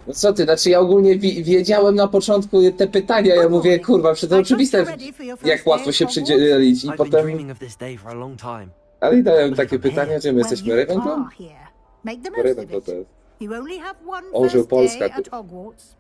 No co ty, znaczy ja ogólnie wiedziałem na początku te pytania, ja mówię, kurwa, przecież to oczywiste, jak łatwo się przydzielić i I've been potem... dreaming of this day for a long time. Ale i dałem Believe takie I'm here. pytania, gdzie my Well, jesteśmy you Ravenclaw? are here. Make the Bo most of Ravenclaw to it. jest. You only have one Orzeł first day Polska, at Hogwarts.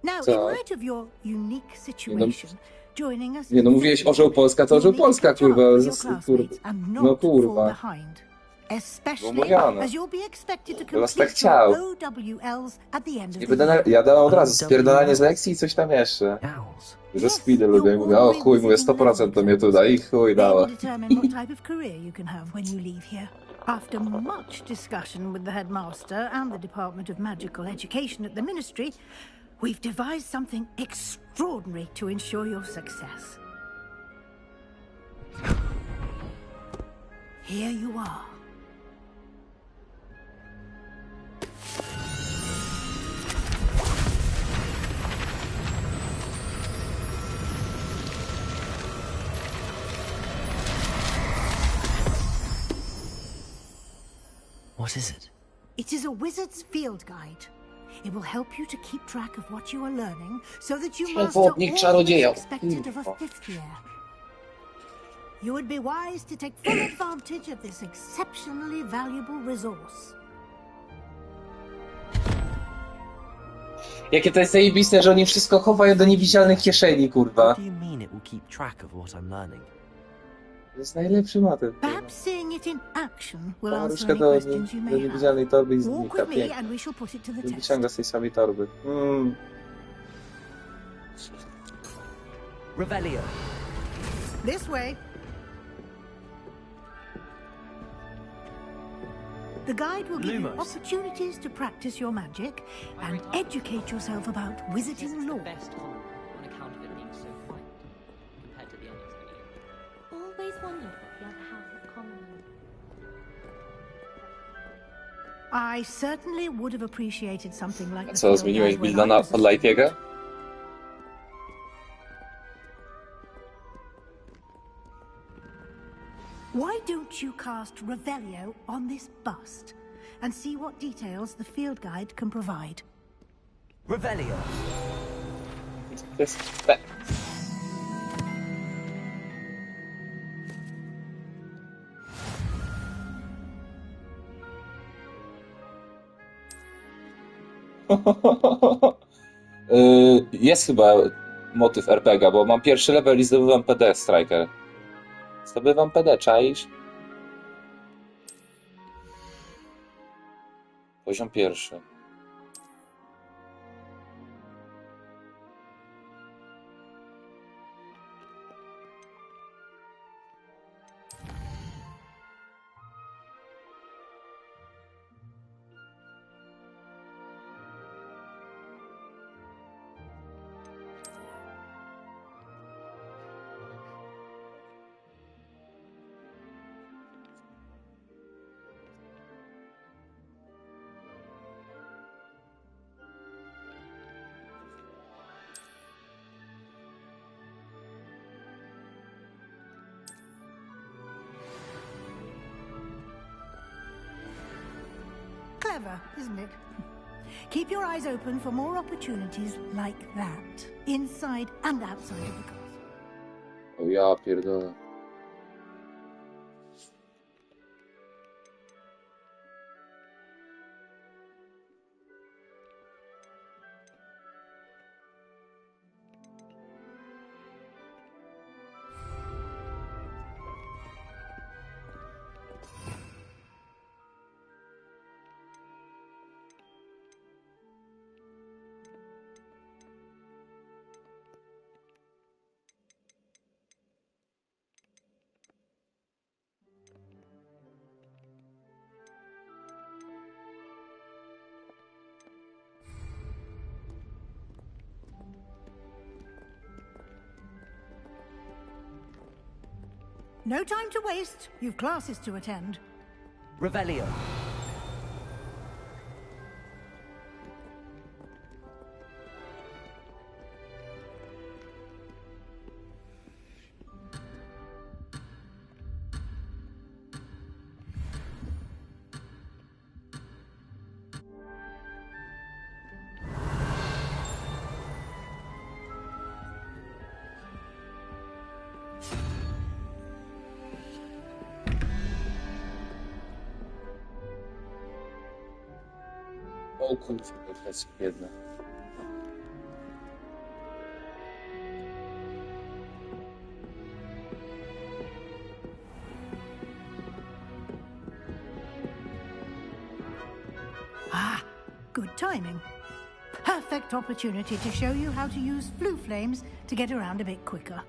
Now, in co? light of your unique Nie no, situation, joining us nie in no the mówiłeś Fifth Orzeł Year, Polska, to you'll Orzeł need to Polska, catch up kurwa, with your classmates and no not fall kurwa. behind. Było Especially mówione. as you'll be expected to Ja was tak complete your chciał. OWLs at the end of Nie the będę year. ja dałem od razu spierdolanie z OWLs. lekcji i coś tam jeszcze. Owls. Że Yes, speedy lubię i mówię, o chuj, mówię 100% to mnie tu da i chuj They will dała. determine what type of career you can have when you leave here. After much discussion with the headmaster and the Department of Magical Education at the Ministry, we've devised something extraordinary to ensure your success. Here you are. What is it? It is a wizard's field guide. It will help you to keep track of what you are learning so that you master all Przewodnik that is czarodzieja. expected of a fifth year. You would be wise to take full advantage of this exceptionally valuable resource. Jakie to jest zajebiste, że oni wszystko chowają do niewidzialnych kieszeni, kurwa. What do you mean it will keep track of what I'm learning? To jest najlepszy motyw. Perhaps seeing it in action will answer Różka any do questions you may have. niewidzialnej torby i Walk znika with me pięknie. and we shall put it to the Nie test. wyciąga z tej samej torby. Revelio. This way. The guide will give you Lumos. opportunities to practice your magic and educate yourself about wizarding lore. Best common on account of it being so quiet compared to the others in the game. Always wondered what the other house of common. I certainly would have appreciated something like A the co, field zmieniłeś guide when builda I na was a Podlajtiego? student. Why don't you cast Revelio on this bust and see what details the field guide can provide? Revelio. To jest... te- Jest chyba motyw RPG, bo mam pierwszy level i zdobywam PD, Striker. Zdobywam PD, czaisz? Poziom pierwszy. Clever, isn't it? Keep your eyes open for more opportunities like that, inside and outside of the castle. O ja pierdolę. No time to waste. You've classes to attend. Revelio. O kurczę, to jest biedne. Ah, good timing. Perfect opportunity to show you how to use flue flames to get around a bit quicker.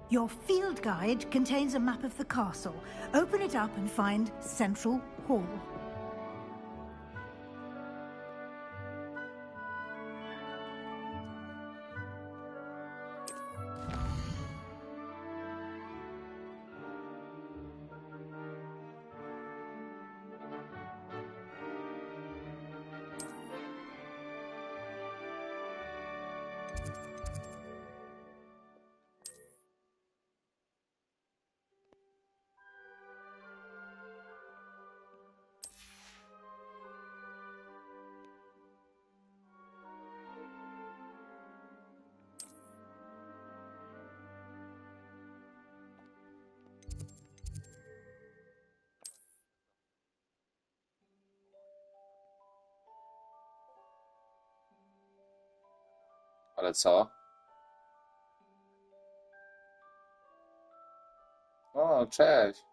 Your field guide contains a map of the castle. Open it up and find Central Hall. Ale co? O, cześć.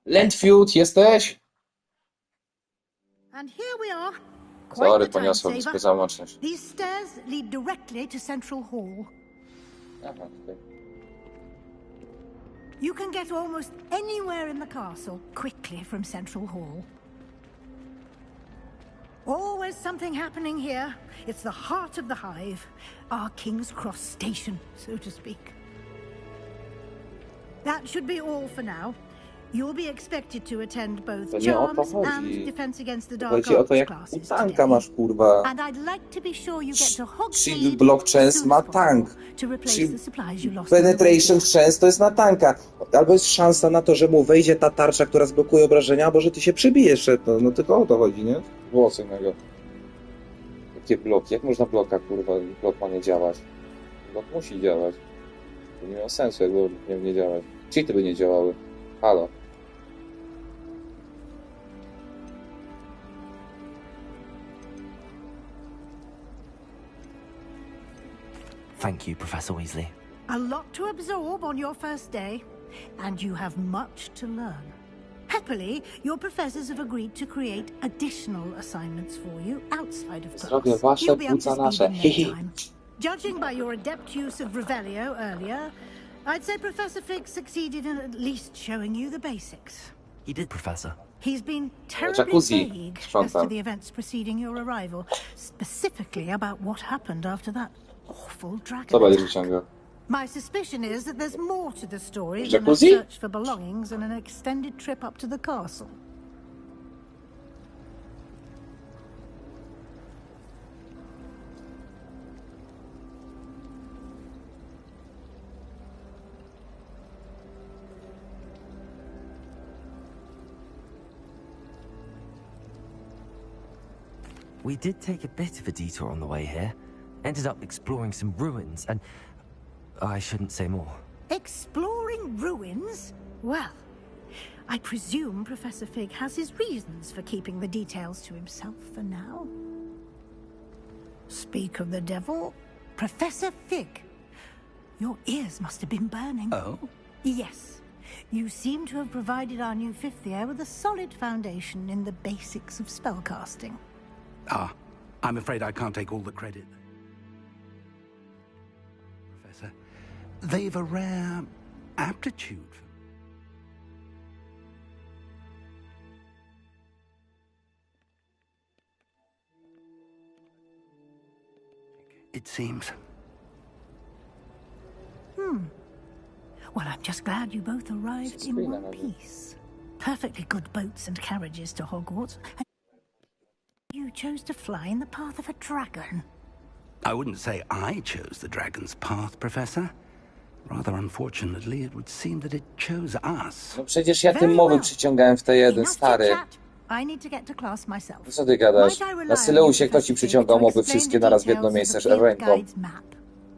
Landfield, jesteś? And here we are. Quite Sorry, the time poniosło mi saver. załączność. These stairs lead directly to Central Hall. Aha, okej. You can get almost anywhere in the castle quickly from Central Hall. Always something happening here. It's the heart of the hive, our King's Cross station, so to speak. That should be all for now. You'll be expected to attend both To nie o to charms and chodzi. defense against the dark Chodzi o to, arts jak classes tanka today. masz, kurwa. And I'd like to be sure you get to Shield Hogwart Block as Chance soon ma as possible tank. to replace Shield the supplies you lost on the way Penetration here. Chance to jest na tanka. Albo jest szansa na to, że mu wejdzie ta tarcza, która zblokuje obrażenia, albo że ty się przebijesz. No tylko o to chodzi, nie? Było co innego. Jakie bloki? Jak można bloka, kurwa? Blok ma nie działać. Blok musi działać. To nie miało sensu, jakby miał nie działać. Cheaty by nie działały. Halo. Thank you, Professor Weasley. A lot to absorb on your first day, and you have much to learn. Happily, your professors have agreed to create additional assignments for you outside of Zrobię class. wasze, You'll be up to płuca speed nasze. in no time. Judging by your adept use of Revelio earlier, I'd say Professor Fig succeeded in at least showing you the basics. He did, Professor. He's been terribly Jacuzzi. vague as Sprzątam. to the events preceding your arrival, specifically about what happened after that awful dragon Co będziesz attack. wyciągał? My suspicion is that there's more to the story than a Jacuzzi? search for belongings and an extended trip up to the castle. We did take a bit of a detour on the way here. Ended up exploring some ruins and... I shouldn't say more. Exploring ruins? Well, I presume Professor Fig has his reasons for keeping the details to himself for now. Speak of the devil, Professor Fig. Your ears must have been burning. Oh? Yes. You seem to have provided our new fifth year with a solid foundation in the basics of spellcasting. Ah, I'm afraid I can't take all the credit. Professor, they've a rare aptitude for... It seems. Well, I'm just glad you both arrived in Screen one another. piece. Perfectly good boats and carriages to Hogwarts. And you chose to fly in the path of a dragon. I wouldn't say I chose the dragon's path, Professor. Rather unfortunately, it would seem that it chose us. No przecież ja tym Very mowy well. przyciągałem w T1, Enough stary. chit-chat. I need to get to class myself. Co ty gadasz? Might I rely Na on Syleusie you, kto ci Professor przyciągał Fig, to mowy explain wszystkie the naraz w jedno details miejsce of the field ręką? guide's map?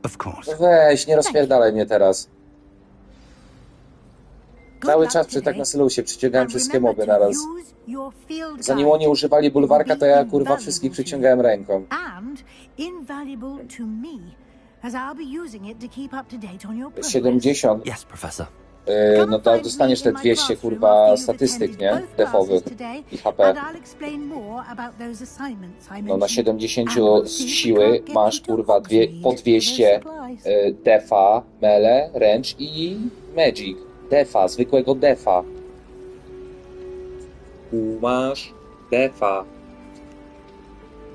Of course. Weź, nie rozpierdalaj mnie teraz. Cały czas przy tak na Sylusie przyciągałem wszystkie moby naraz. Zanim oni używali bulwarka, to ja kurwa wszystkich przyciągałem ręką. And invaluable to me, as I'll be using it to keep up to date on your progress. 70. Yes, Professor. No to dostaniesz te 200 kurwa statystyk, nie? Defowych i HP. No na 70 z siły masz kurwa po 200 defa, mele, ręcz i magic. Defa, zwykłego defa. Tu masz defa.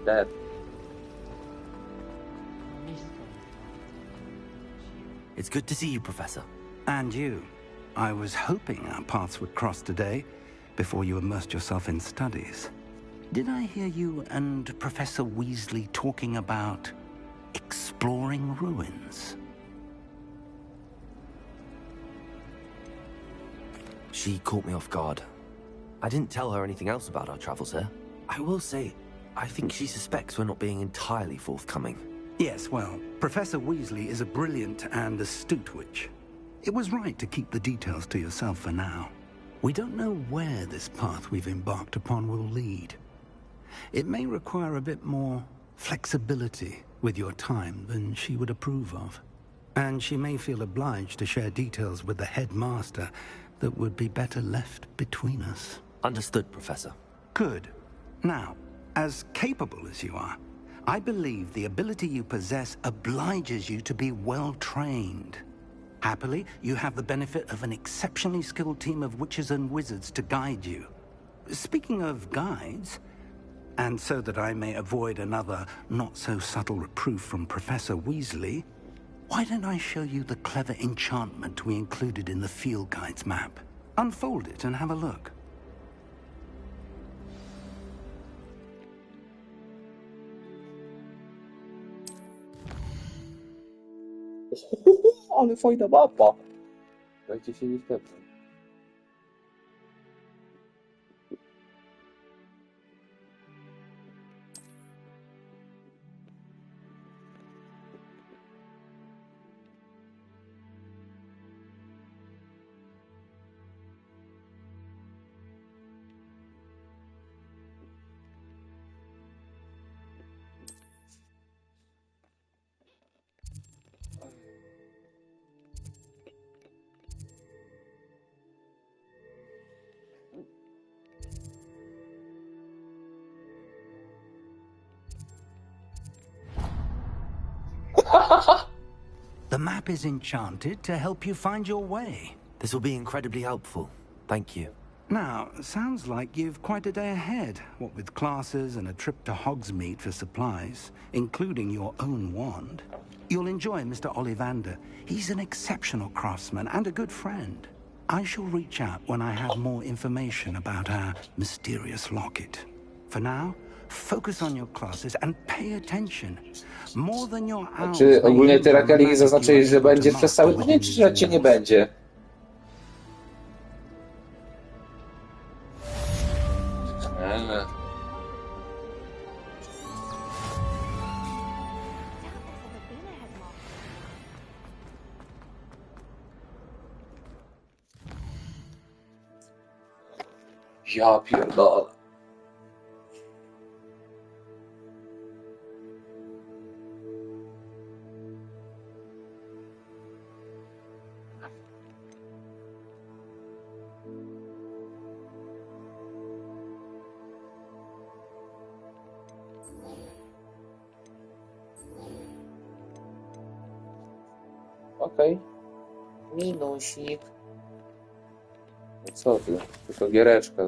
Def. It's good to see you, Professor. And you. I was hoping our paths would cross today, before you immersed yourself in studies. Did I hear you and Professor Weasley talking about exploring ruins? She caught me off guard. I didn't tell her anything else about our travels here. I will say, I think she suspects we're not being entirely forthcoming. Yes, well, Professor Weasley is a brilliant and astute witch. It was right to keep the details to yourself for now. We don't know where this path we've embarked upon will lead. It may require a bit more flexibility with your time than she would approve of. And she may feel obliged to share details with the headmaster that would be better left between us. Understood, Professor. Good. Now, as capable as you are, I believe the ability you possess obliges you to be well trained. Happily, you have the benefit of an exceptionally skilled team of witches and wizards to guide you. Speaking of guides, and so that I may avoid another not-so-subtle reproof from Professor Weasley, why don't I show you the clever enchantment we included in the field guide's map? Unfold it and have a look. Ale fajna mapa. Dajcie się nie wtedy. The map is enchanted to help you find your way. This will be incredibly helpful. Thank you. Now, sounds like you've quite a day ahead, what with classes and a trip to Hogsmeade for supplies, including your own wand. You'll enjoy Mr. Ollivander. He's an exceptional craftsman and a good friend. I shall reach out when I have more information about our mysterious locket. For now, focus on your classes and pay attention. More than your hours. Czy ogólnie ty, Rakeli, zaznaczyłeś, że będzie przez cały dzień, czy że cię nie będzie? Ja pierdolę. Okej. Minusik. No co ty? Tylko giereczka.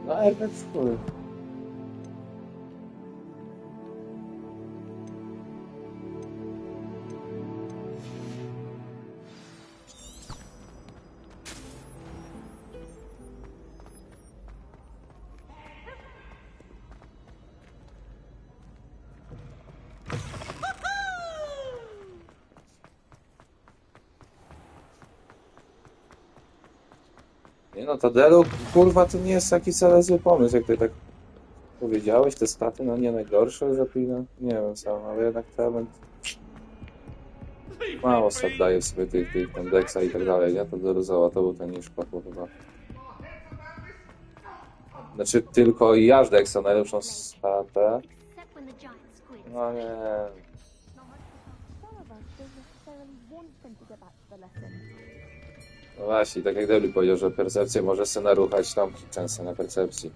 No, Herbert w szkole. no, Tadelu, kurwa, to nie jest taki wcale zły pomysł, jak ty tak powiedziałeś, te staty, no nie najgorsze zapina. Nie wiem sam, ale jednak ten element mało stat daje w sobie tych tam Dexa i tak dalej, nie? Tadelu załatował ten niż płatło chyba. Znaczy tylko i aż Dexa najlepszą statę. Except when the giant squid. No nie. Some of us don't necessarily want them to go back to the lesson. No właśnie, tak jak Deli powiedział, że percepcję może se naruchać, tam często na percepcji.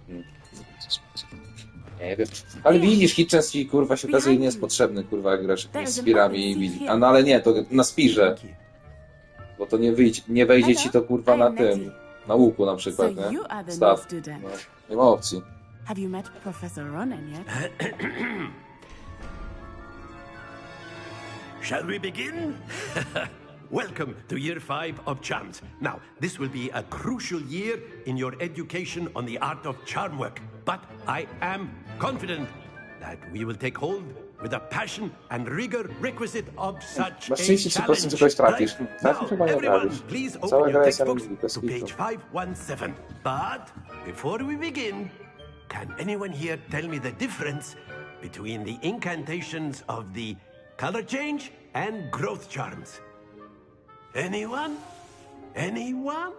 Nie wiem. Ale widzisz, Hitchens kurwa się okazuje nie jest potrzebny, kurwa, jak grasz jakimiś spirami i widzi. A no ale nie, to na spirze. Bo to nie wejdzie ci to kurwa na tym. Na łuku na przykład, nie? Staw. No, nie ma opcji. Have you met Professor Ronen yet? Shall we begin? Welcome to Year 5 of Charms. Now, this will be a crucial year in your education on the art of charm work. But I am confident that we will take hold with the passion and rigor requisite of such Masz a 33% że challenge. kogoś trafisz. Right? Trafisz Now, chyba nie everyone, trafisz. please Cała open gra your jest textbooks bez to kitu. page 517. But before we begin, can anyone here tell me the difference between the incantations of the color change and growth charms? Anyone? Anyone?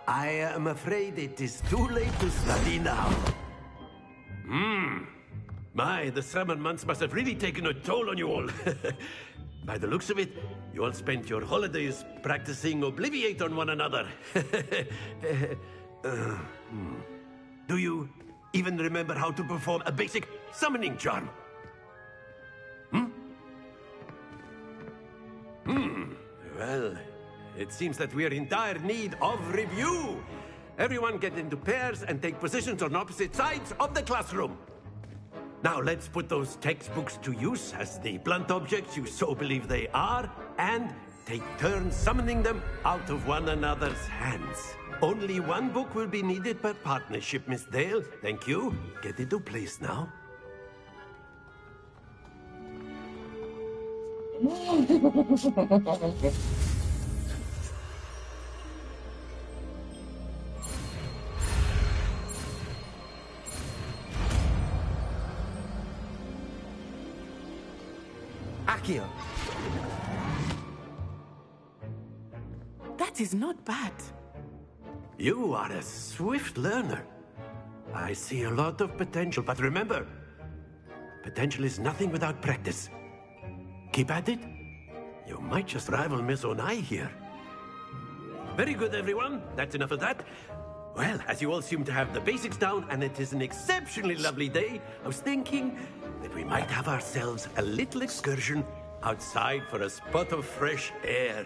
I am afraid it is too late to study now. My, the summer months must have really taken a toll on you all. By the looks of it, you all spent your holidays practicing Obliviate on one another. Do you even remember how to perform a basic summoning charm? Well, it seems that we are in dire need of review. Everyone get into pairs and take positions on opposite sides of the classroom. Now let's put those textbooks to use as the blunt objects you so believe they are, and take turns summoning them out of one another's hands. Only one book will be needed per partnership, Miss Dale. Thank you. Get into place now. Akio. That is not bad. You are a swift learner. I see a lot of potential, but remember, potential is nothing without practice. Keep at it. You might just rival Miss Onai here. Very good, everyone. That's enough of that. Well, as you all seem to have the basics down, and it is an exceptionally lovely day, I was thinking that we might have ourselves a little excursion outside for a spot of fresh air.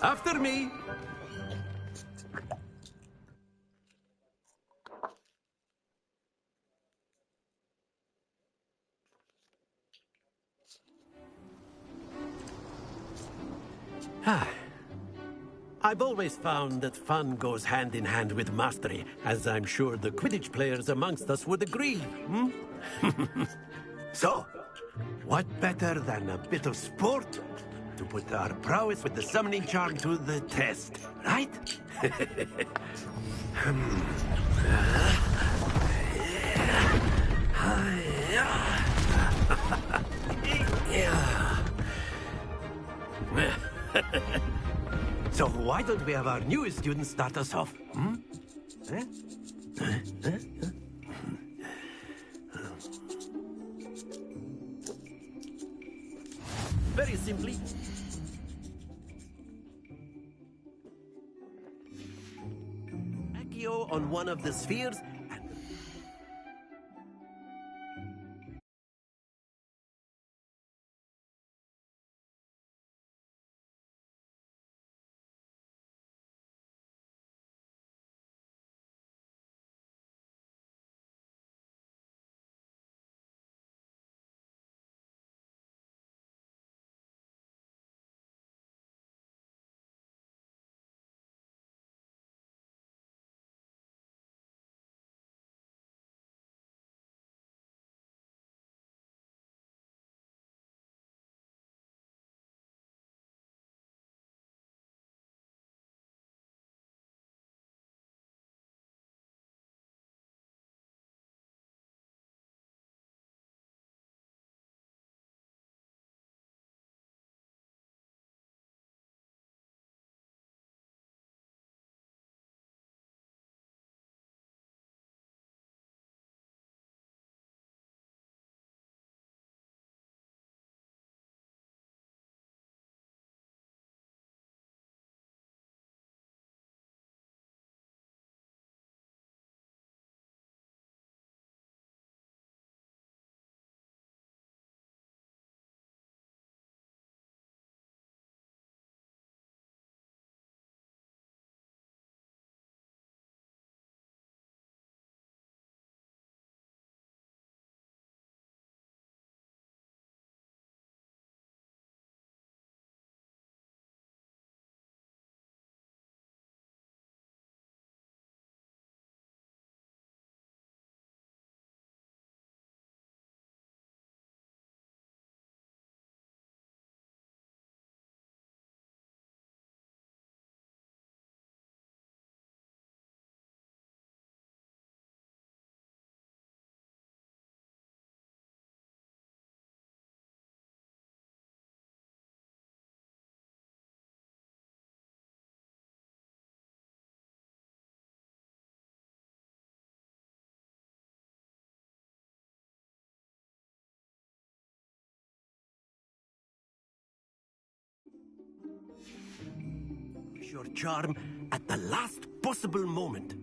After me. I've always found that fun goes hand in hand with mastery, as I'm sure the Quidditch players amongst us would agree. So, what better than a bit of sport to put our prowess with the summoning charm to the test, right? So why don't we have our newest student start us off? Very simply, Accio on one of the spheres Use your charm at the last possible moment.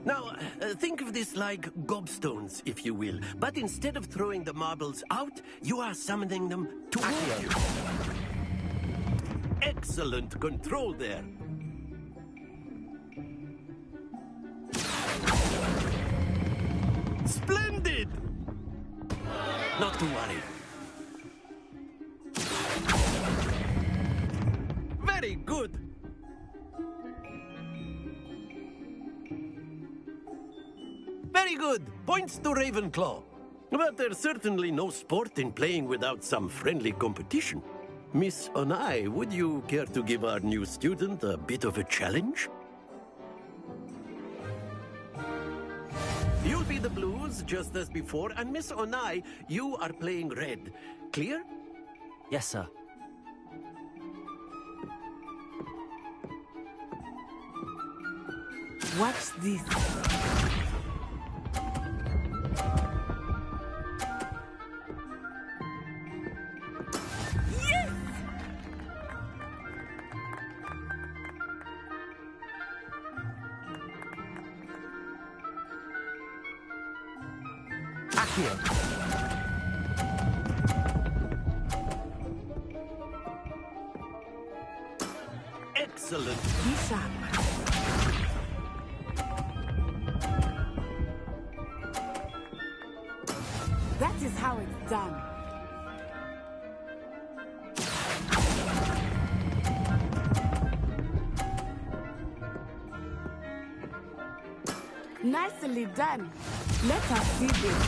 Now, think of this like gobstones, if you will. But instead of throwing the marbles out, you are summoning them toward you. Excellent control there. Splendid! Not to worry. Very good. Very good. Points to Ravenclaw. But there's certainly no sport in playing without some friendly competition. Miss Onai, would you care to give our new student a bit of a challenge? You'll be the blues, just as before, and Miss Onai, you are playing red. Clear? Yes, sir. Watch this. Accio. Excellent. Be sharp. That is how it's done. Nicely done. Let us see this.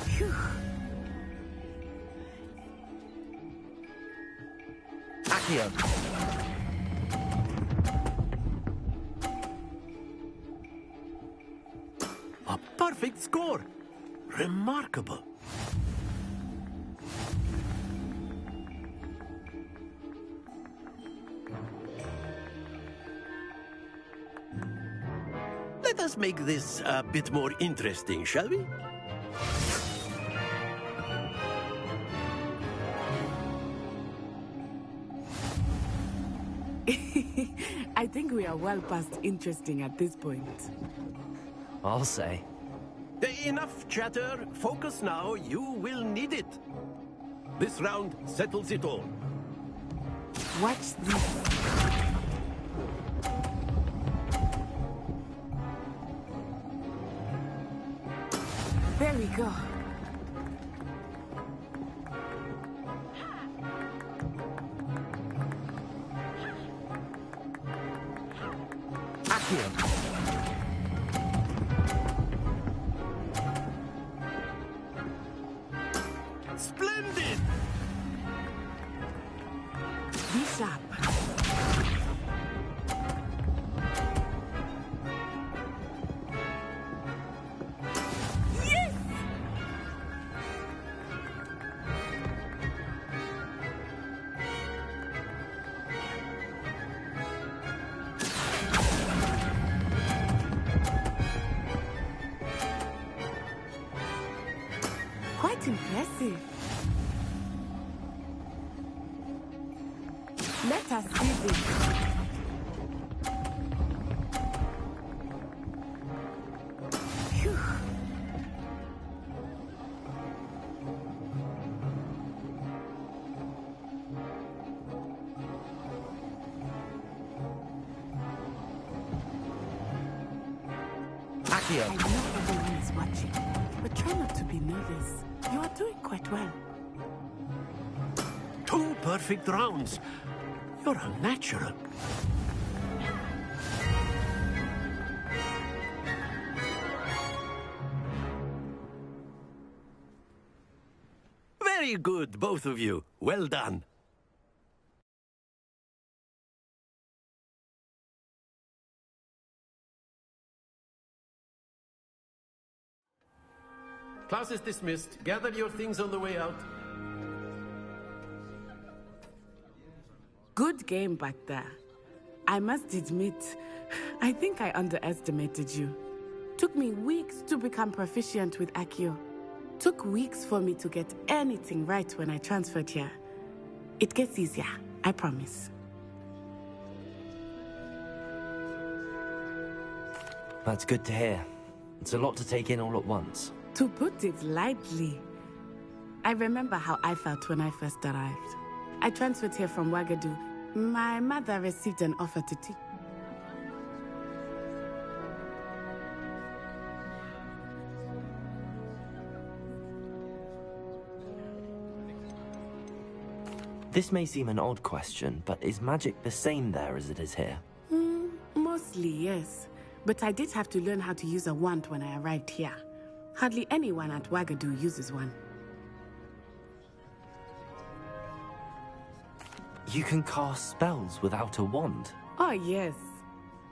Phew. Accio. A perfect score. Remarkable. Let us make this a bit more interesting, shall we? I think we are well past interesting at this point. I'll say. Enough chatter. Focus now. You will need it. This round settles it all. Watch this. There we go. Accio. Splendid! Be sharp. Yes! Quite impressive. Let us see this. Phew. Accio. I know everyone is watching, but try not to be nervous. You are doing quite well. 2 perfect rounds. You're a natural. Very good, both of you. Well done. Class is dismissed. Gather your things on the way out. Good game back there. I must admit, I think I underestimated you. Took me weeks to become proficient with Accio. Took weeks for me to get anything right when I transferred here. It gets easier, I promise. That's good to hear. It's a lot to take in all at once. To put it lightly, I remember how I felt when I first arrived. I transferred here from Wagadu. My mother received an offer to teach. This may seem an odd question, but is magic the same there as it is here? Mostly, yes. But I did have to learn how to use a wand when I arrived here. Hardly anyone at Wagadu uses one. You can cast spells without a wand? Oh, yes.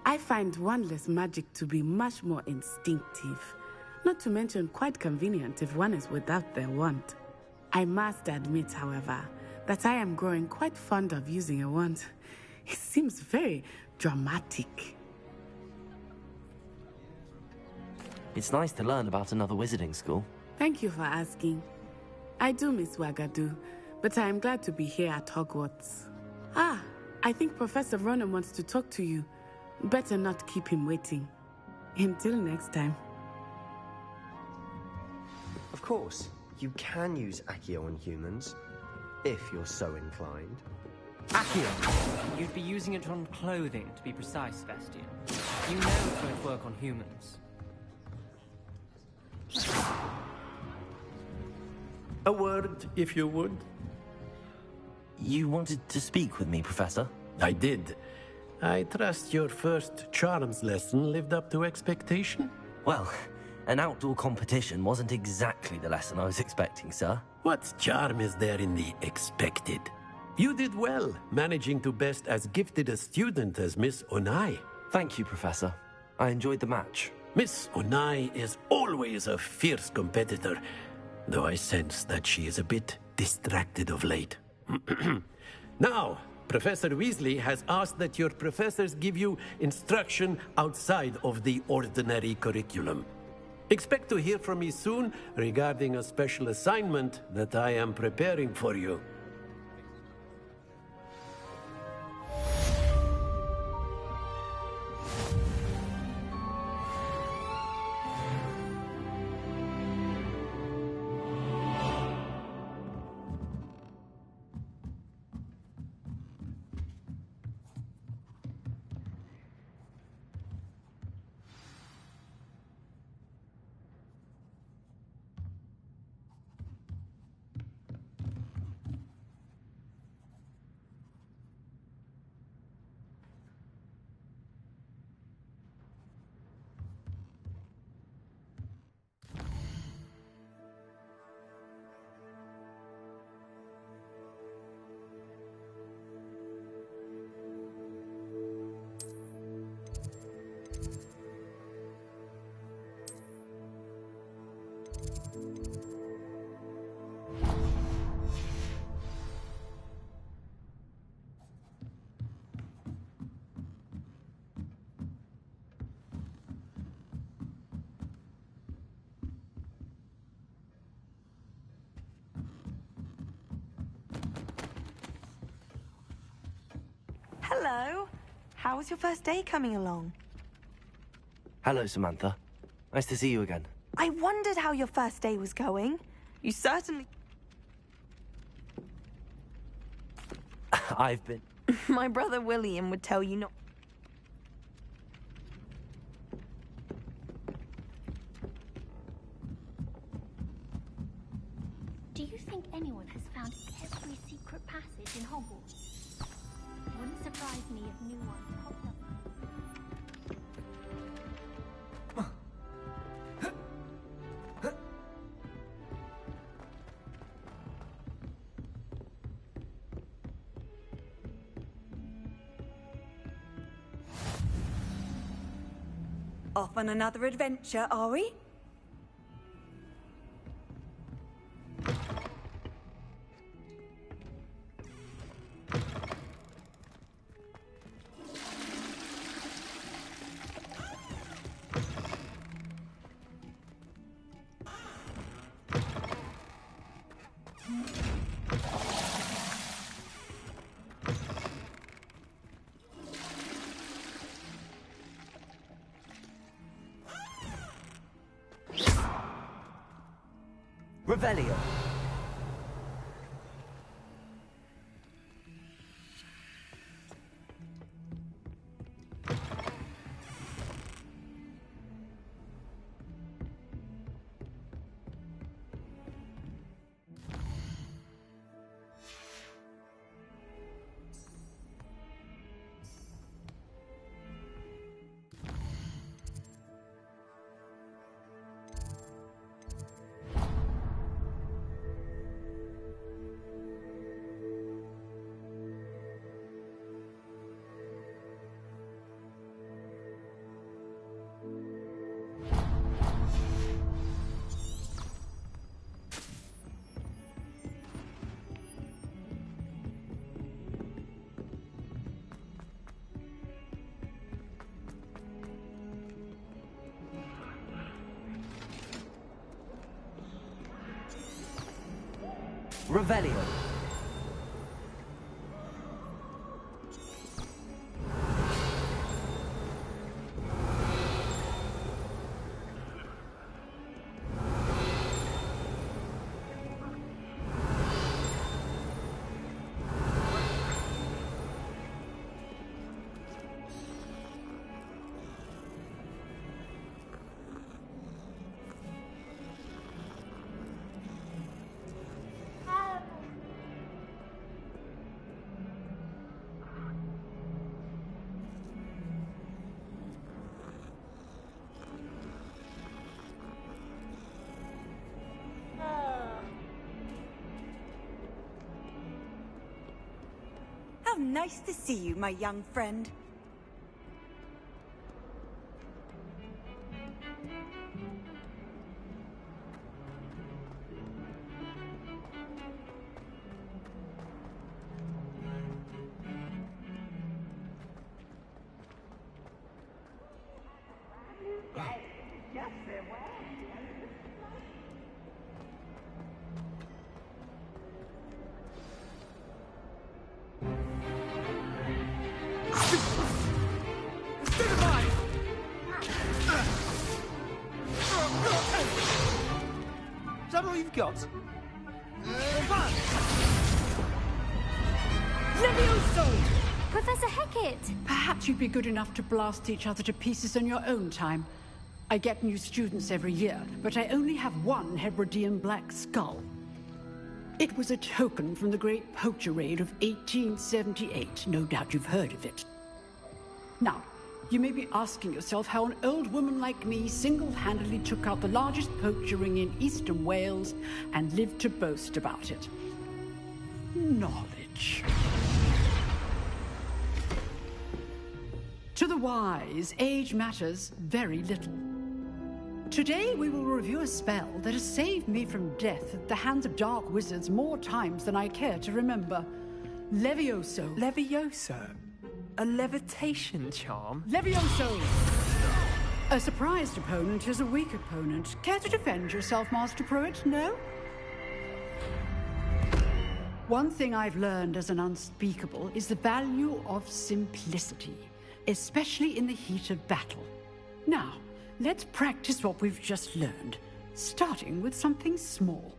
I find wandless magic to be much more instinctive. Not to mention quite convenient if one is without their wand. I must admit, however, that I am growing quite fond of using a wand. It seems very dramatic. It's nice to learn about another wizarding school. Thank you for asking. I do miss Wagadu, but I am glad to be here at Hogwarts. Ah, I think Professor Ronan wants to talk to you. Better not keep him waiting. Until next time. Of course, you can use Accio on humans, if you're so inclined. Accio! You'd be using it on clothing, to be precise, Vestian. You know it won't work on humans. A word, if you would. You wanted to speak with me, Professor? I did. I trust your first charms lesson lived up to expectation? Well, an outdoor competition wasn't exactly the lesson I was expecting, sir. What charm is there in the expected? You did well, managing to best as gifted a student as Miss Onai. Thank you, Professor. I enjoyed the match. Miss Onai is always a fierce competitor, though I sense that she is a bit distracted of late. Now, Professor Weasley has asked that your professors give you instruction outside of the ordinary curriculum. Expect to hear from me soon regarding a special assignment that I am preparing for you. Hello. How was your first day coming along? Hello, Samantha. Nice to see you again. I wondered how your first day was going. You certainly... I've been... My brother William would tell you not... Do you think anyone has found every secret passage in Hogwarts? Wouldn't surprise me if new ones popped up. Off on another adventure, are we? Revelio. Revelio. How nice to see you, my young friend. Is that all you've got? Levioso! Professor Hecat! Perhaps you'd be good enough to blast each other to pieces in your own time. I get new students every year, but I only have one Hebridean black skull. It was a token from the Great Poacher Raid of 1878. No doubt you've heard of it. Now, you may be asking yourself how an old woman like me single-handedly took out the largest poacher ring in eastern Wales and lived to boast about it. Knowledge. To the wise, age matters very little. Today we will review a spell that has saved me from death at the hands of dark wizards more times than I care to remember. Levioso. Levioso? A levitation charm? Levioso! A surprised opponent is a weak opponent. Care to defend yourself, Master Pruitt? No? One thing I've learned as an unspeakable is the value of simplicity, especially in the heat of battle. Now, let's practice what we've just learned, starting with something small.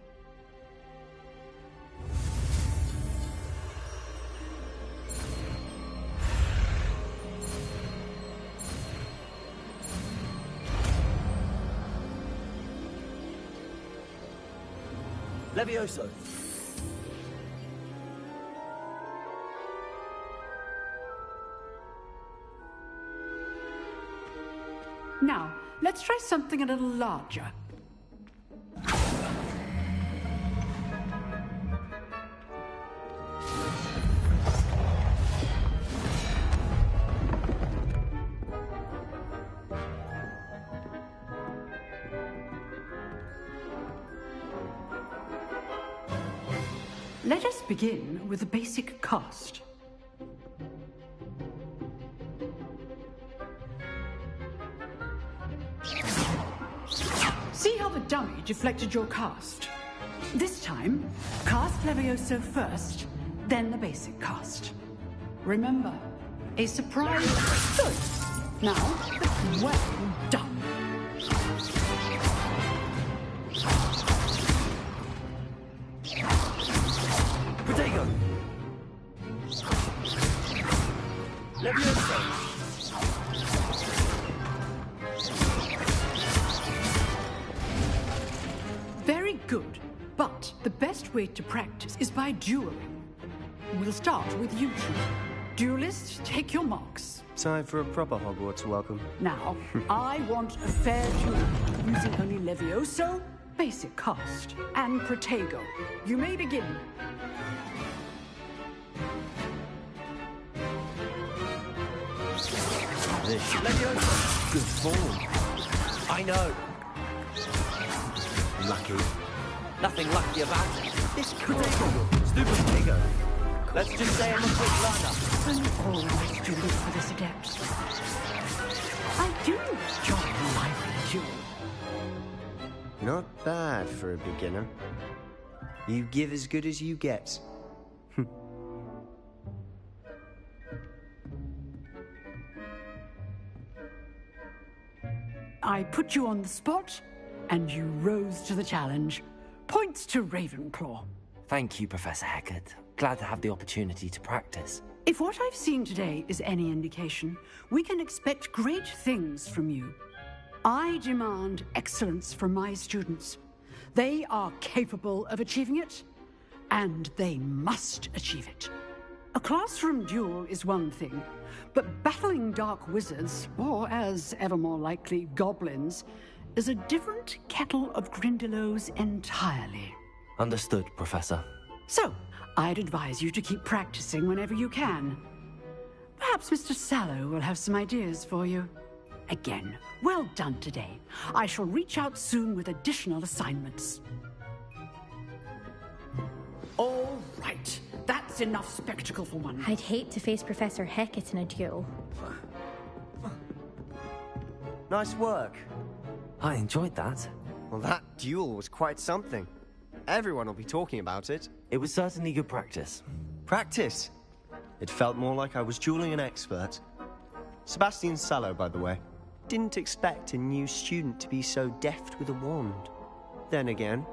Levioso. Now, let's try something a little larger. Let us begin with the basic cast. See how the dummy deflected your cast? This time, cast Levioso first, then the basic cast. Remember, a surprise. Good. Now, well done. Very good. But the best way to practice is by dueling. We'll start with you two. Duelists, take your marks. Time for a proper Hogwarts welcome. Now, I want a fair duel, using only Levioso, basic cast, and Protego. You may begin. This Leviosa. Good form. I know. Lucky. Nothing lucky about it. This Protego. Stupid Protego. Let's just say I'm a quick learner. I'm always dueling for this adept. I do enjoy a lively duel. Not bad for a beginner. You give as good as you get. I put you on the spot, and you rose to the challenge. Points to Ravenclaw. Thank you, Professor Hecat. Glad to have the opportunity to practice. If what I've seen today is any indication, we can expect great things from you. I demand excellence from my students. They are capable of achieving it, and they must achieve it. A classroom duel is one thing, but battling dark wizards, or as ever more likely, goblins, is a different kettle of Grindylows entirely. Understood, Professor. So, I'd advise you to keep practicing whenever you can. Perhaps Mr. Sallow will have some ideas for you. Again, well done today. I shall reach out soon with additional assignments. All right. That's enough spectacle for one. I'd hate to face Professor Hecat in a duel. Nice work. I enjoyed that. Well, that duel was quite something. Everyone will be talking about it. It was certainly good practice. Practice? It felt more like I was dueling an expert. Sebastian Sallow, by the way. Didn't expect a new student to be so deft with a wand. Then again,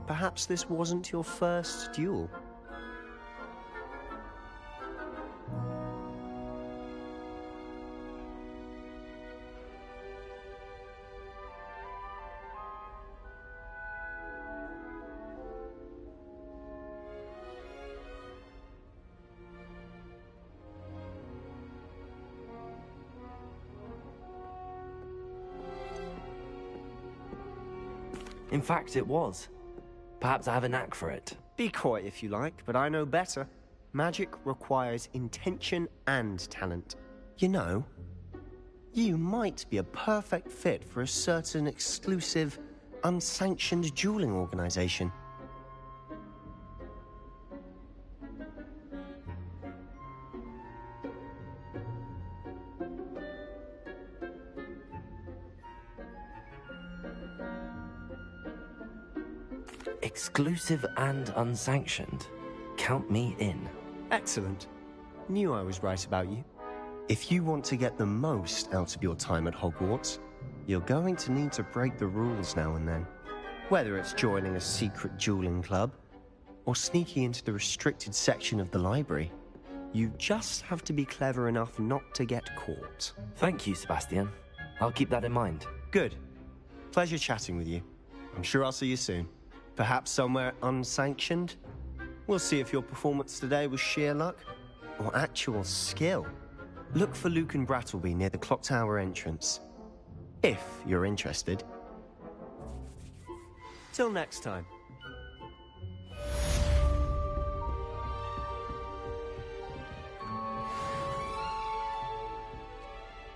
perhaps this wasn't your first duel. In fact, it was. Perhaps I have a knack for it. Be coy if you like, but I know better. Magic requires intention and talent. You know, you might be a perfect fit for a certain exclusive, unsanctioned dueling organization. Exclusive and unsanctioned. Count me in. Excellent. Knew I was right about you. If you want to get the most out of your time at Hogwarts, you're going to need to break the rules now and then. Whether it's joining a secret dueling club, or sneaking into the restricted section of the library, you just have to be clever enough not to get caught. Thank you, Sebastian. I'll keep that in mind. Good. Pleasure chatting with you. I'm sure I'll see you soon. Perhaps somewhere unsanctioned? We'll see if your performance today was sheer luck or actual skill. Look for Luke and Brattleby near the clock tower entrance. If you're interested. Till next time.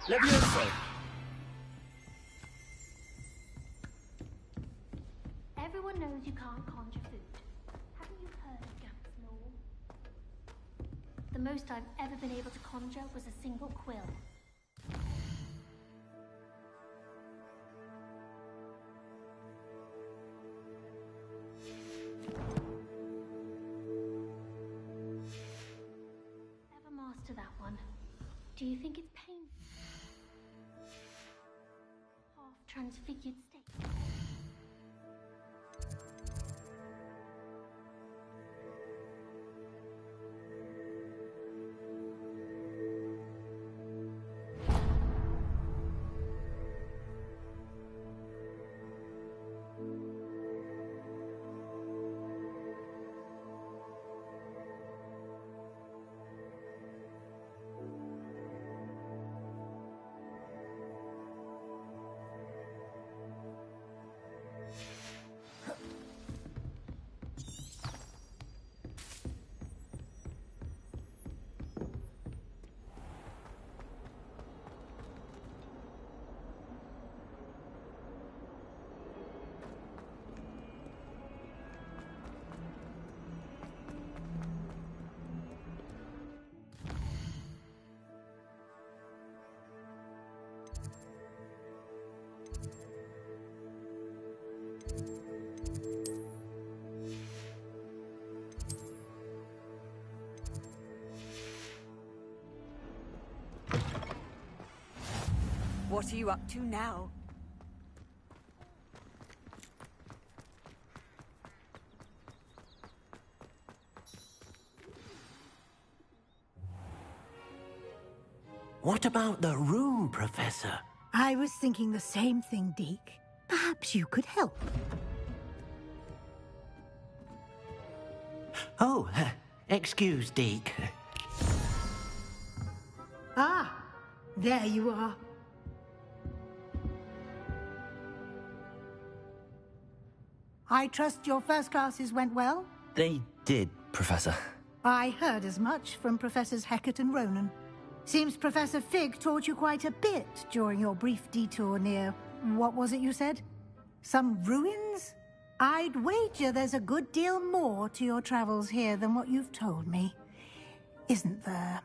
Levioso! Everyone knows you can't conjure food. Haven't you heard of Gamp's law? The most I've ever been able to conjure was a single quill. Ever master that one? Do you think it's painful? Half transfigured state. What are you up to now? What about the room, Professor? I was thinking the same thing, Deke. Perhaps you could help. Oh, excuse, Deke. Ah, there you are. I trust your first classes went well? They did, Professor. I heard as much from Professors Hecat and Ronan. Seems Professor Fig taught you quite a bit during your brief detour near... what was it you said? Some ruins? I'd wager there's a good deal more to your travels here than what you've told me. Isn't there?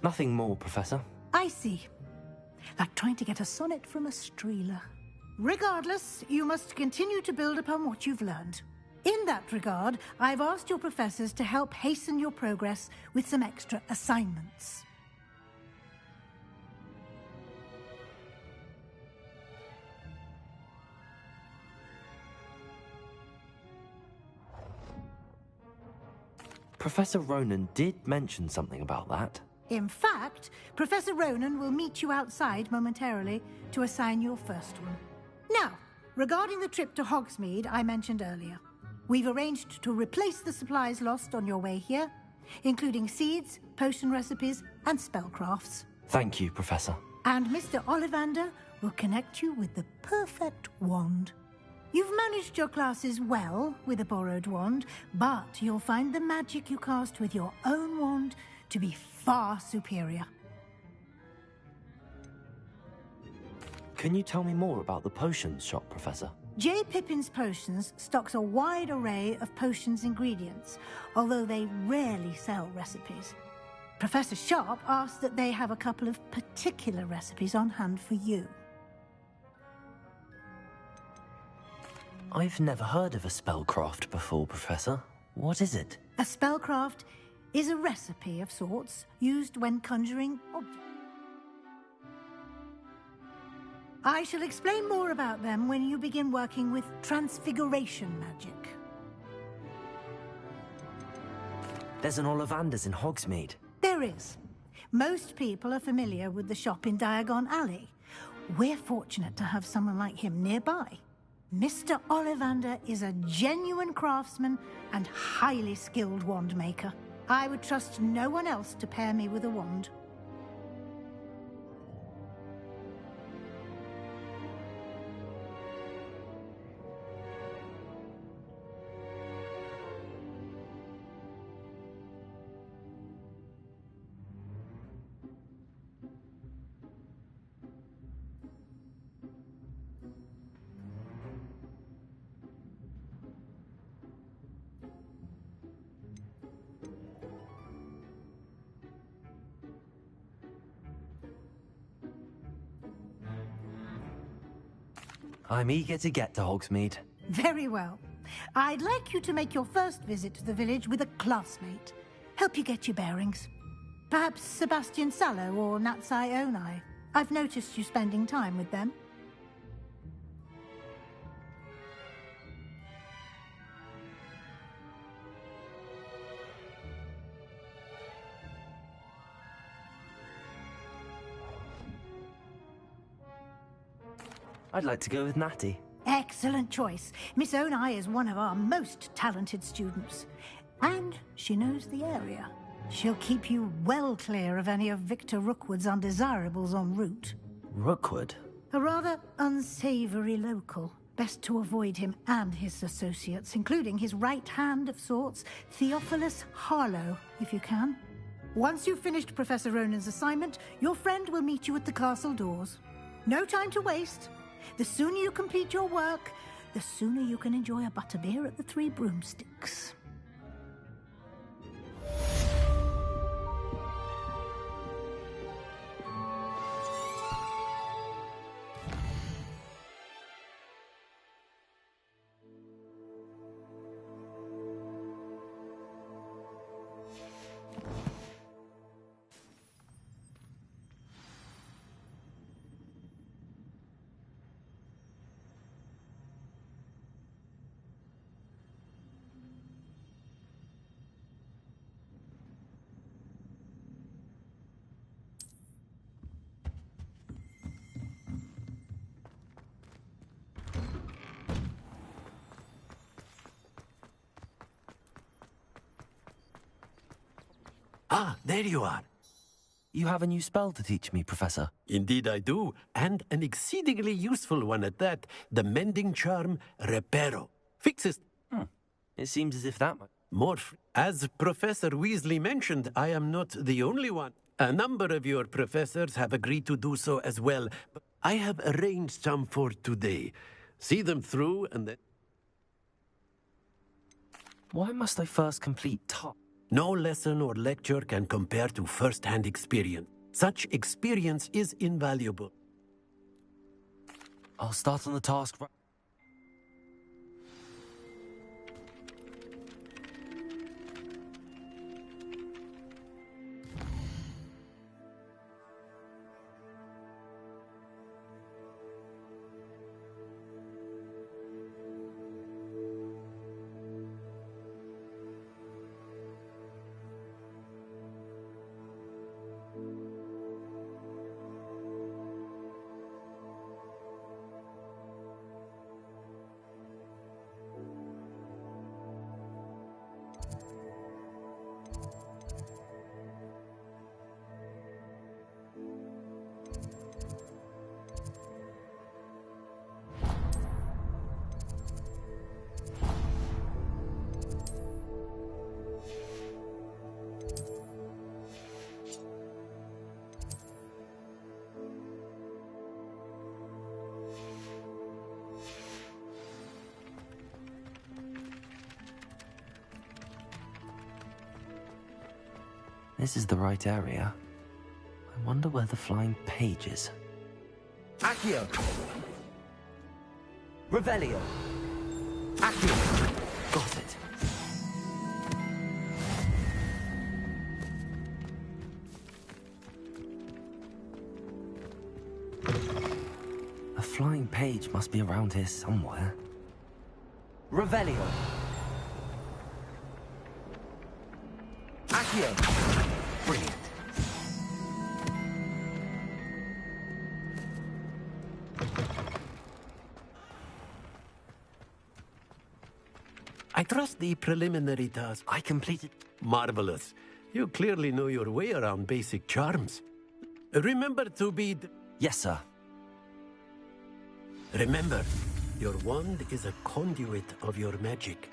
Nothing more, Professor. I see. Like trying to get a sonnet from a streeler. Regardless, you must continue to build upon what you've learned. In that regard, I've asked your professors to help hasten your progress with some extra assignments. Professor Ronan did mention something about that. In fact, Professor Ronan will meet you outside momentarily to assign your first one. Now, regarding the trip to Hogsmeade I mentioned earlier, we've arranged to replace the supplies lost on your way here, including seeds, potion recipes, and spellcrafts. Thank you, Professor. And Mr. Ollivander will connect you with the perfect wand. You've managed your classes well with a borrowed wand, but you'll find the magic you cast with your own wand to be far superior. Can you tell me more about the potions shop, Professor? J. Pippin's Potions stocks a wide array of potions ingredients, although they rarely sell recipes. Professor Sharp asked that they have a couple of particular recipes on hand for you. I've never heard of a spellcraft before, Professor. What is it? A spellcraft is a recipe of sorts used when conjuring objects. I shall explain more about them when you begin working with transfiguration magic. There's an Ollivander's in Hogsmeade. There is. Most people are familiar with the shop in Diagon Alley. We're fortunate to have someone like him nearby. Mr. Ollivander is a genuine craftsman and highly skilled wand maker. I would trust no one else to pair me with a wand. I'm eager to get to Hogsmeade. Very well. I'd like you to make your first visit to the village with a classmate. Help you get your bearings. Perhaps Sebastian Sallow or Natsai Onai. I've noticed you spending time with them. I'd like to go with Natty. Excellent choice. Miss Onai is one of our most talented students. And she knows the area. She'll keep you well clear of any of Victor Rookwood's undesirables en route. Rookwood? A rather unsavory local. Best to avoid him and his associates, including his right hand of sorts, Theophilus Harlow, if you can. Once you've finished Professor Ronan's assignment, your friend will meet you at the castle doors. No time to waste. The sooner you complete your work, the sooner you can enjoy a butterbeer at the Three Broomsticks. Ah, there you are. You have a new spell to teach me, Professor. Indeed I do, and an exceedingly useful one at that. The mending charm Reparo. Fixes... It seems as if that might... As Professor Weasley mentioned, I am not the only one. A number of your professors have agreed to do so as well. But I have arranged some for today. See them through and then... Why must I first complete top? No lesson or lecture can compare to first-hand experience. Such experience is invaluable. I'll start on the task right... This is the right area. I wonder where the flying page is. Accio! Revelio! Accio! Got it. A flying page must be around here somewhere. Revelio! Accio! Brilliant. I trust the preliminary task I completed. Marvelous. You clearly know your way around basic charms. Remember to be... Yes, sir. Remember, your wand is a conduit of your magic.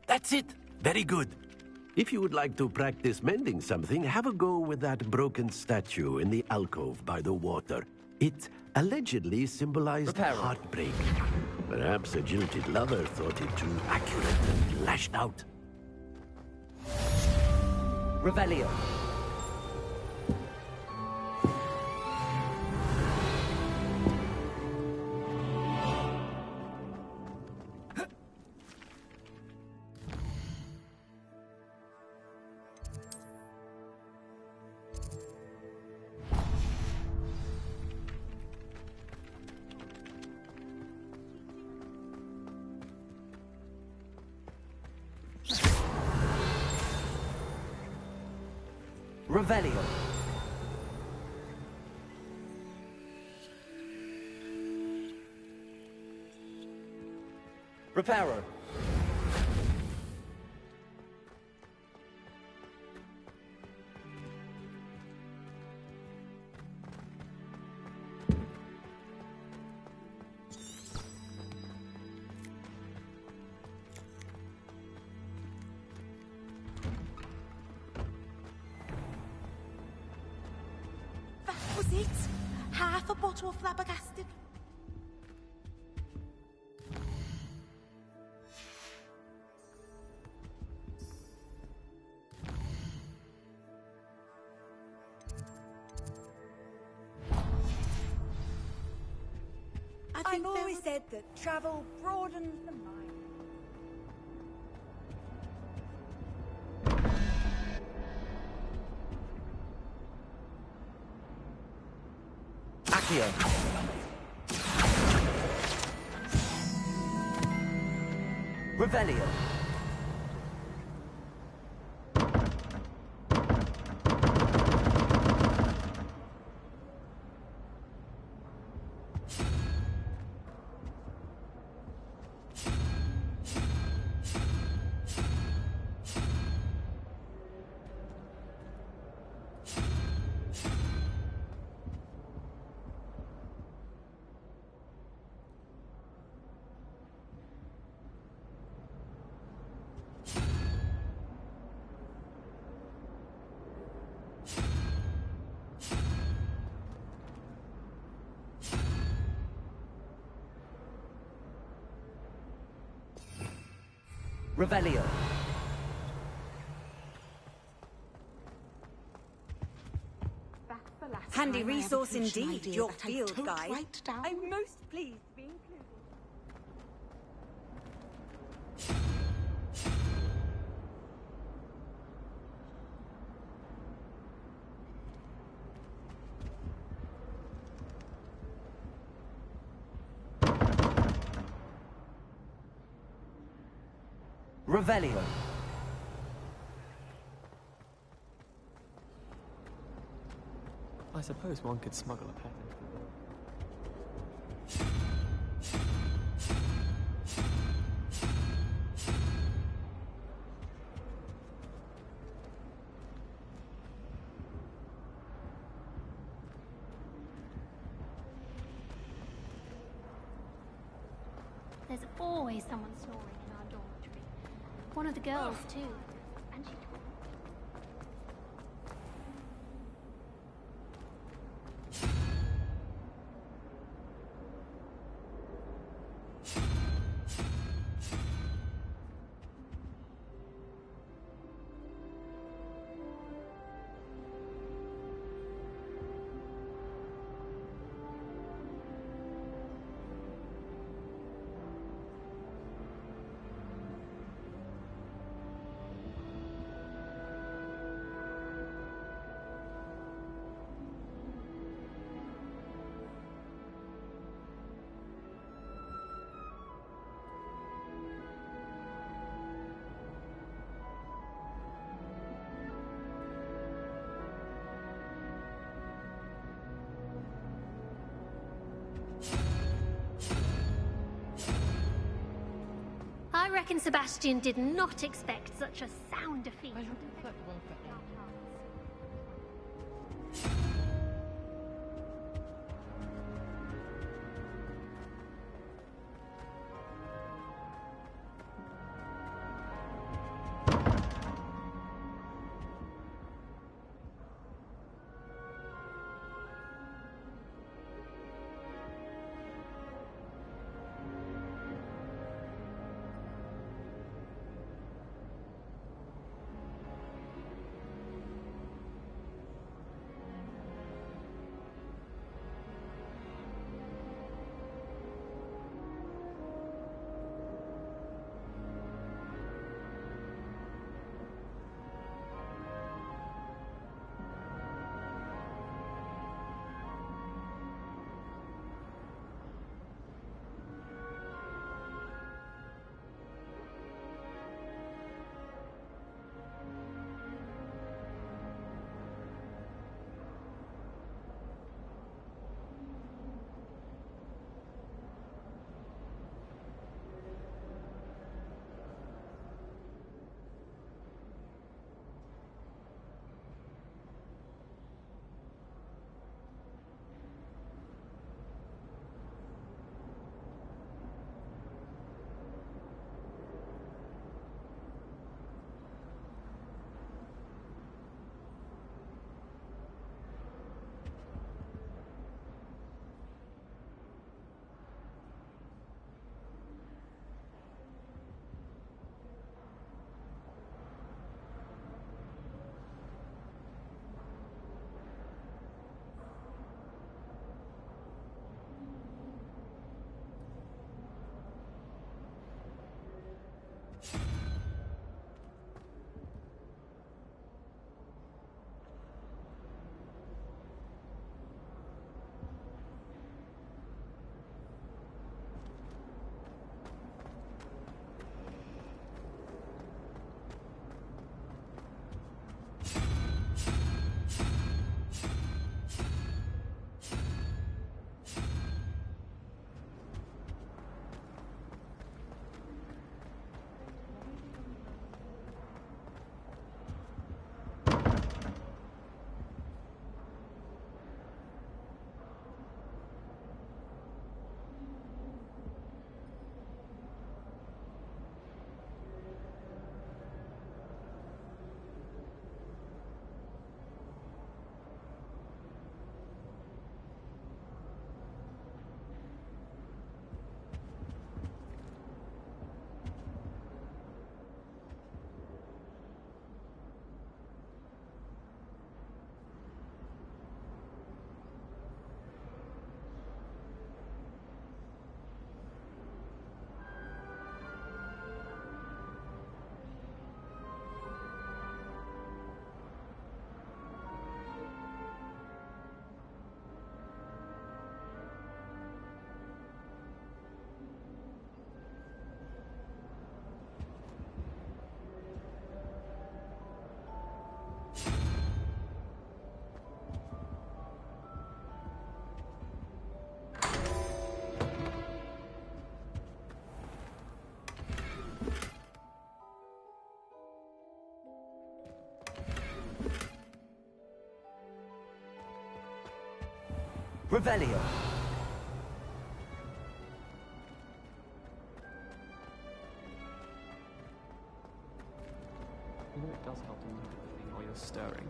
That's it. Very good. If you would like to practice mending something, have a go with that broken statue in the alcove by the water. It allegedly symbolized heartbreak. Perhaps a jilted lover thought it too accurate and lashed out. Revelio! Revelio. Reparo. That was it? Half a bottle of flabbergasted? I've always said that travel broadens the mind. Accio. Revelio. Revelio. Handy resource indeed, your field guide. I'm most pleased to be included. Revelio. I suppose one could smuggle a pet into the world. There's always someone snoring in our dormitory. One of the girls, too. And she I reckon Sebastian did not expect such a sound defeat. Revelio. You know it does help to look at the thing while you're stirring.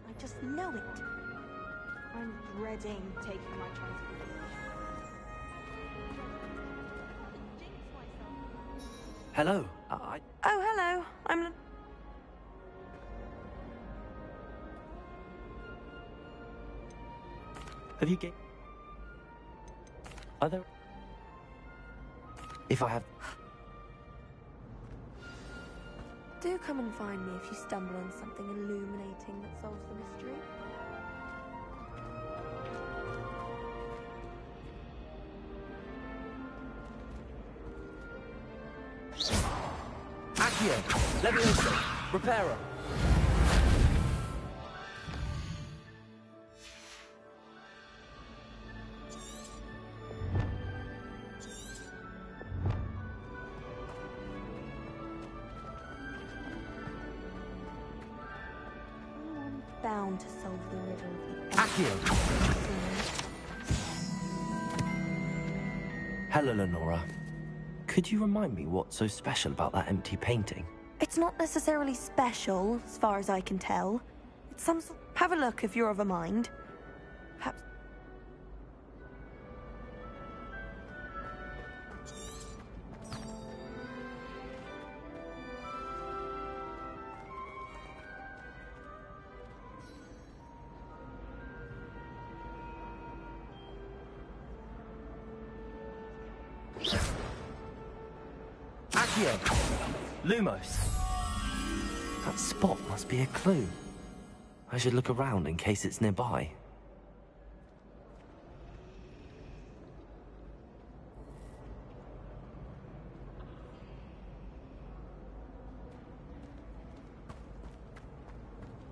I just know it. I'm dreading taking my transformation. Hello. Oh, hello. I'm... Have you Are there... If I have... Do come and find me if you stumble on something illuminating that solves the mystery. Accio. Levioso. Reparo. Bound to solve the riddle of the... Accio. Hello, Lenora. Could you remind me what's so special about that empty painting? It's not necessarily special, as far as I can tell. It's some sort... Have a look if you're of a mind. Perhaps... Accio. Lumos. That spot must be a clue. I should look around in case it's nearby.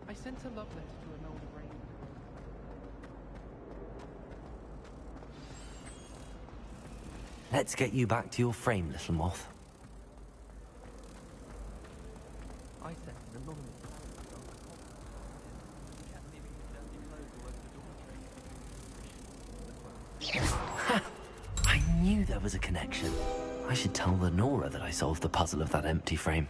I sent a love letter to an older brain. Let's get you back to your frame, little moth. I sent an anonymous letter on the He kept leaving his dirty clothes all over the dormitory. I knew there was a connection. I should tell Lenora that I solved the puzzle of that empty frame.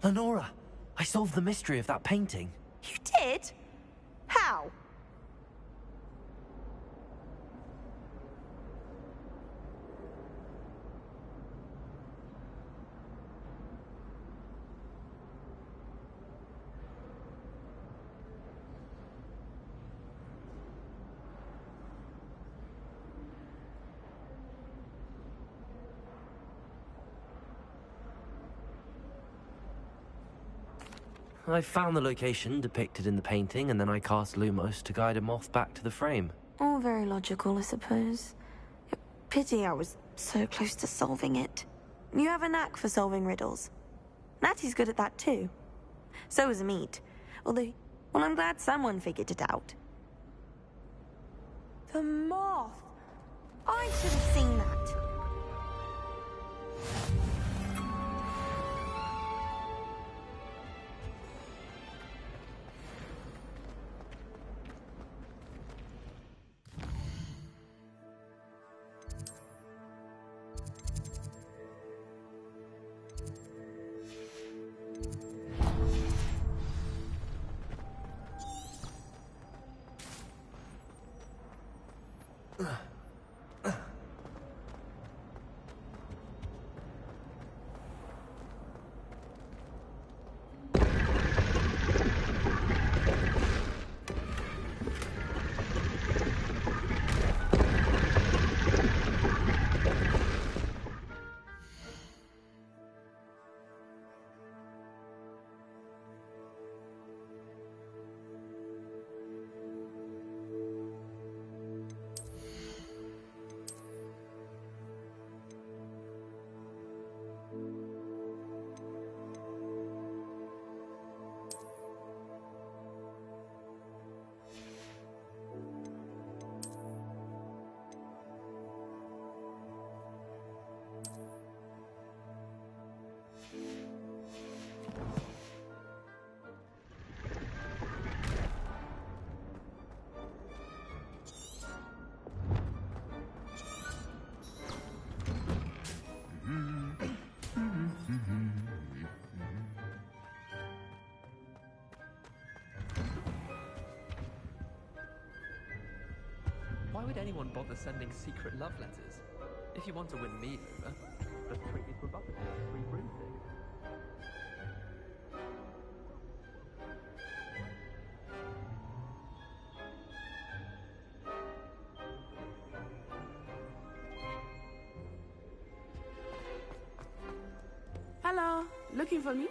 Lenora, I solved the mystery of that painting. You did? How? I found the location depicted in the painting, and then I cast Lumos to guide him off back to the frame. All very logical, I suppose. Pity I was so close to solving it. You have a knack for solving riddles. Natty's good at that too. So is Meat. Although, well, I'm glad someone figured it out. The moth! I should have seen that. Why would anyone bother sending secret love letters? If you want to win me over, just treat me to a bucket of free broomstick. Hello, looking for me?